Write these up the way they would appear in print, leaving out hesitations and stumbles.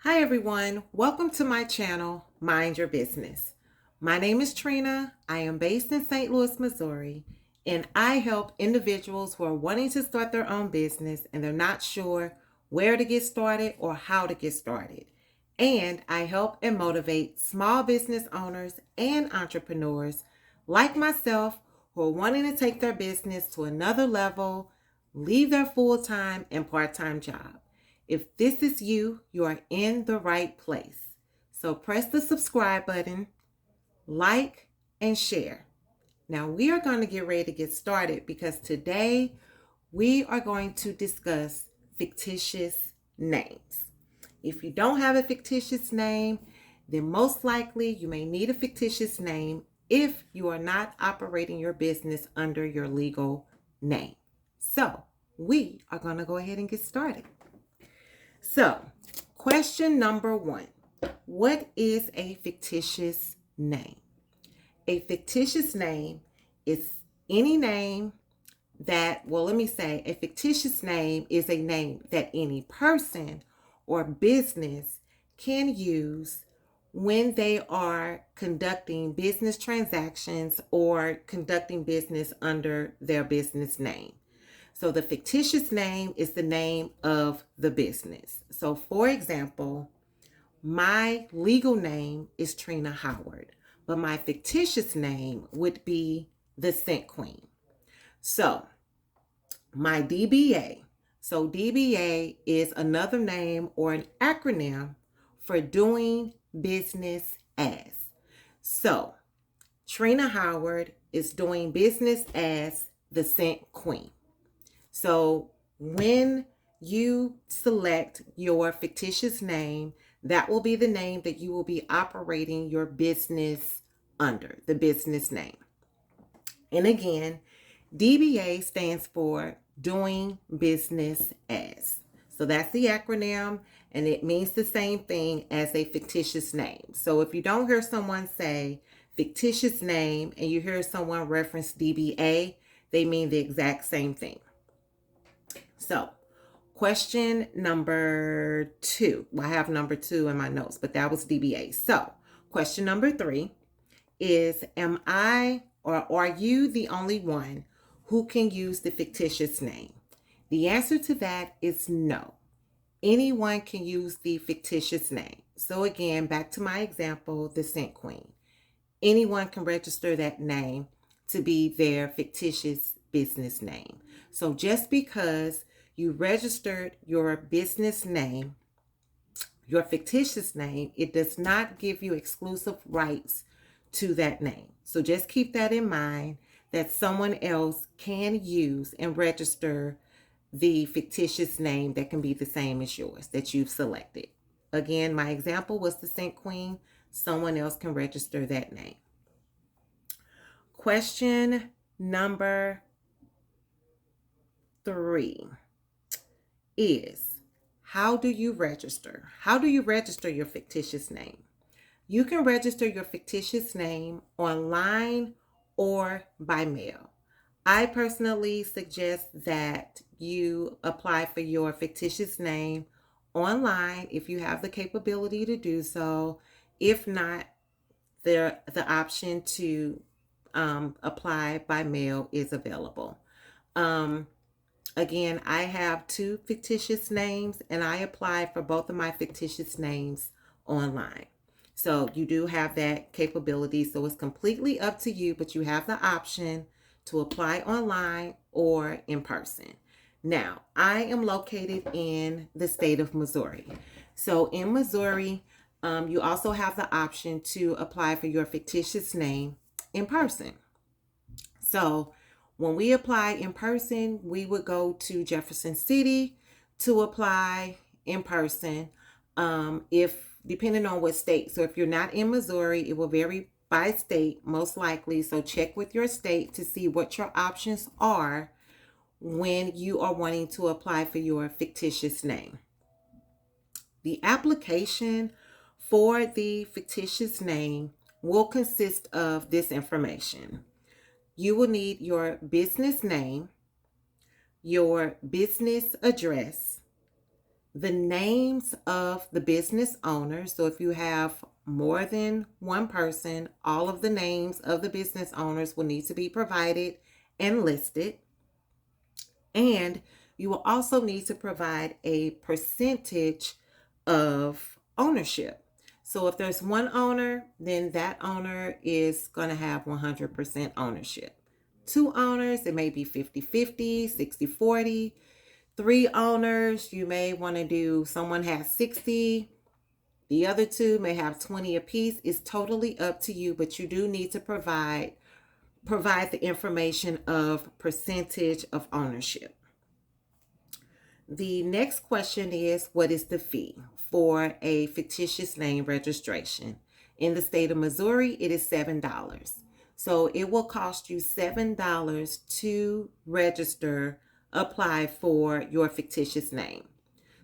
Hi everyone, welcome to my channel, Mind Your Business. My name is Trina. I am based in St. Louis, Missouri, and I help individuals who are wanting to start their own business and they're not sure where to get started or how to get started. And I help and motivate small business owners and entrepreneurs like myself who are wanting to take their business to another level, leave their full-time and part-time job. If this is you, you are in the right place. So press the subscribe button, like, and share. Now we are going to get ready to get started because today we are going to discuss fictitious names. If you don't have a fictitious name, then most likely you may need a fictitious name if you are not operating your business under your legal name. So we are going to go ahead and get started. So, question number 1. What is a fictitious name? A fictitious name is any name that, a fictitious name is a name that any person or business can use when they are conducting business transactions or conducting business under their business name. So the fictitious name is the name of the business. So for example, my legal name is Trina Howard, but my fictitious name would be the Scent Queen. So my DBA. So DBA is another name or an acronym for doing business as. So Trina Howard is doing business as the Scent Queen. So when you select your fictitious name, that will be the name that you will be operating your business under, the business name. And again, DBA stands for doing business as. So that's the acronym, and it means the same thing as a fictitious name. So if you don't hear someone say fictitious name and you hear someone reference DBA, they mean the exact same thing. So, question number 2. Well, I have number 2 in my notes, but that was DBA. So, question number 3 is, am I or are you the only one who can use the fictitious name? The answer to that is no. Anyone can use the fictitious name. So again, back to my example, the Scent Queen. Anyone can register that name to be their fictitious business name. So just because you registered your business name, your fictitious name, it does not give you exclusive rights to that name. So just keep that in mind, that someone else can use and register the fictitious name that can be the same as yours that you've selected. Again, my example was the Scent Queen. Someone else can register that name. Question number 3 is, how do you register? How do you register your fictitious name? You can register your fictitious name online or by mail. I personally suggest that you apply for your fictitious name online if you have the capability to do so. If not, the option to apply by mail is available. Again, I have 2 fictitious names and I apply for both of my fictitious names online. So you do have that capability. So it's completely up to you, but you have the option to apply online or in person. Now, I am located in the state of Missouri. So in Missouri, you also have the option to apply for your fictitious name in person. So when we apply in person, we would go to Jefferson City to apply in person. If depending on what state. So if you're not in Missouri, it will vary by state most likely. So check with your state to see what your options are when you are wanting to apply for your fictitious name. The application for the fictitious name will consist of this information. You will need your business name, your business address, the names of the business owners. So if you have more than one person, all of the names of the business owners will need to be provided and listed. And you will also need to provide a percentage of ownership. So if there's one owner, then that owner is going to have 100% ownership. Two owners, it may be 50-50, 60-40. Three owners, you may want to do, someone has 60, the other two may have 20 apiece. It's totally up to you, but you do need to provide the information of percentage of ownership. The next question is, what is the fee for a fictitious name registration? In the state of Missouri, it is $7. So it will cost you $7 to register, apply for your fictitious name.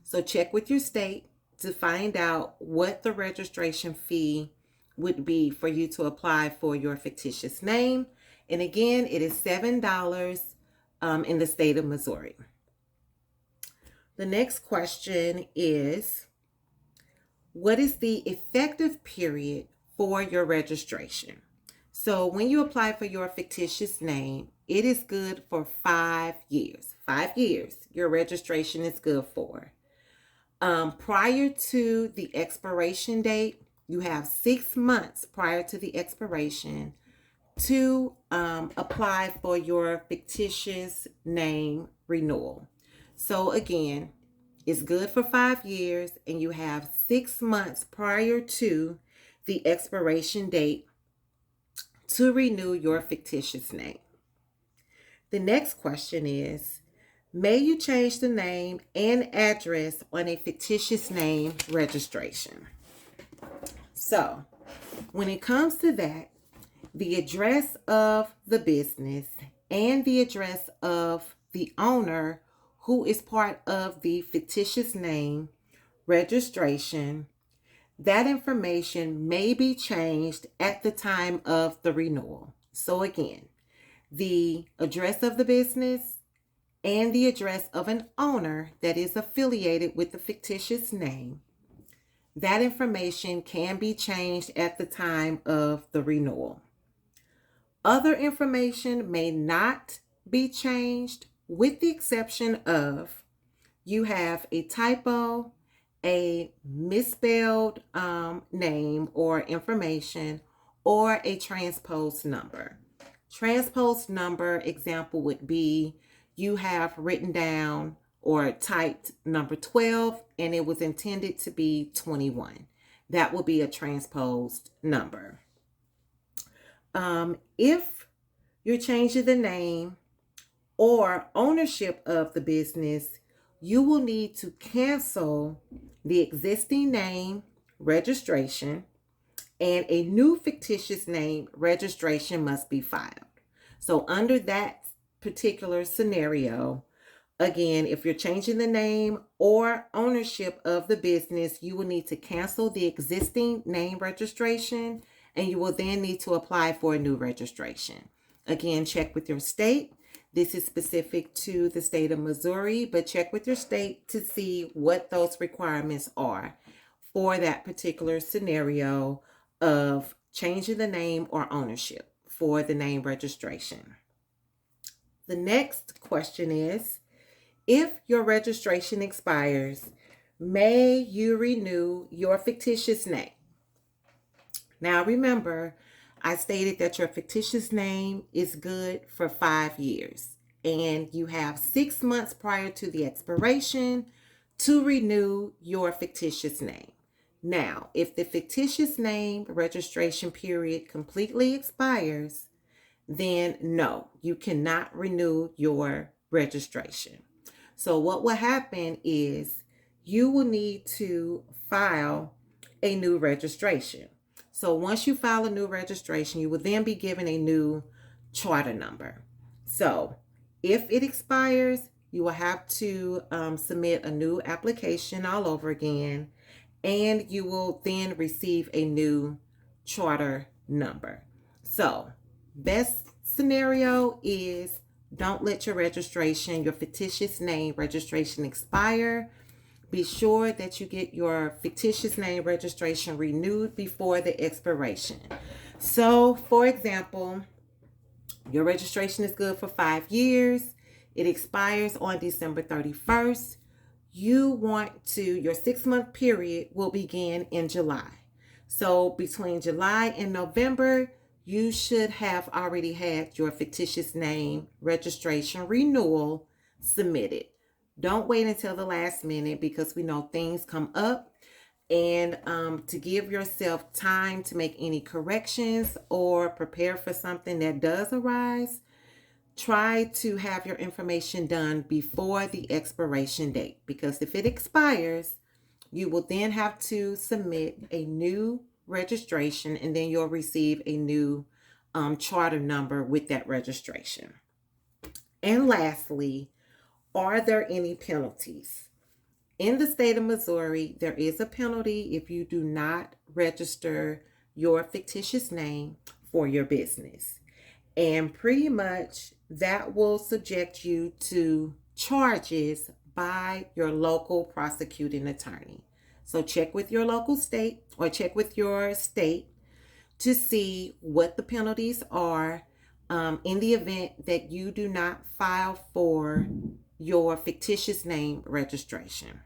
So check with your state to find out what the registration fee would be for you to apply for your fictitious name. And again, it is $7 in the state of Missouri. The next question is, what is the effective period for your registration? So when you apply for your fictitious name, it is good for 5 years. 5 years, your registration is good for. Prior to the expiration date, you have 6 months prior to the expiration to apply for your fictitious name renewal. So again, it's good for 5 years, and you have 6 months prior to the expiration date to renew your fictitious name. The next question is, may you change the name and address on a fictitious name registration? So when it comes to that, the address of the business and the address of the owner who is part of the fictitious name registration, that information may be changed at the time of the renewal. So again, the address of the business and the address of an owner that is affiliated with the fictitious name, that information can be changed at the time of the renewal. Other information may not be changed, with the exception of you have a typo, a misspelled name or information, or a transposed number. Transposed number example would be you have written down or typed number 12 and it was intended to be 21. That will be a transposed number. If you're changing the name or ownership of the business, you will need to cancel the existing name registration, and a new fictitious name registration must be filed. So under that particular scenario, again, if you're changing the name or ownership of the business, you will need to cancel the existing name registration, and you will then need to apply for a new registration. Again, check with your state. This is specific to the state of Missouri, but check with your state to see what those requirements are for that particular scenario of changing the name or ownership for the name registration. The next question is, if your registration expires, may you renew your fictitious name? Now remember, I stated that your fictitious name is good for 5 years, and you have 6 months prior to the expiration to renew your fictitious name. Now, if the fictitious name registration period completely expires, then no, you cannot renew your registration. So what will happen is you will need to file a new registration. So once you file a new registration, you will then be given a new charter number. So if it expires, you will have to submit a new application all over again, and you will then receive a new charter number. So best scenario is don't let your registration, your fictitious name registration expire. be sure that you get your fictitious name registration renewed before the expiration. So, for example, your registration is good for 5 years. It expires on December 31st. Your 6-month period will begin in July. So between July and November, you should have already had your fictitious name registration renewal submitted. Don't wait until the last minute, because we know things come up, and to give yourself time to make any corrections or prepare for something that does arise, try to have your information done before the expiration date, because if it expires, you will then have to submit a new registration, and then you'll receive a new charter number with that registration. And lastly, are there any penalties? In the state of Missouri, there is a penalty if you do not register your fictitious name for your business. And pretty much that will subject you to charges by your local prosecuting attorney. So check with your local state, or check with your state to see what the penalties are in the event that you do not file for your fictitious name registration.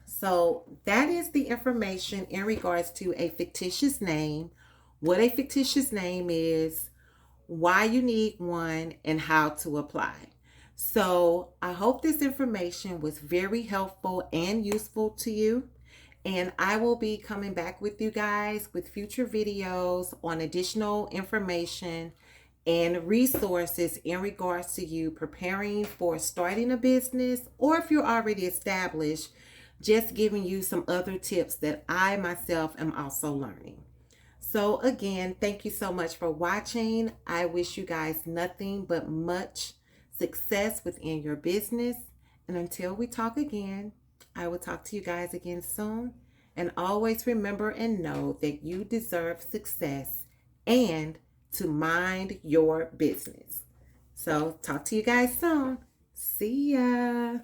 So that is the information in regards to a fictitious name, what a fictitious name is, why you need one, and how to apply. So I hope this information was very helpful and useful to you. And I will be coming back with you guys with future videos on additional information and resources in regards to you preparing for starting a business, or if you're already established, just giving you some other tips that I myself am also learning. So again, thank you so much for watching. I wish you guys nothing but much success within your business. And until we talk again, I will talk to you guys again soon. And always remember and know that you deserve success and to mind your business. So talk to you guys soon. See ya.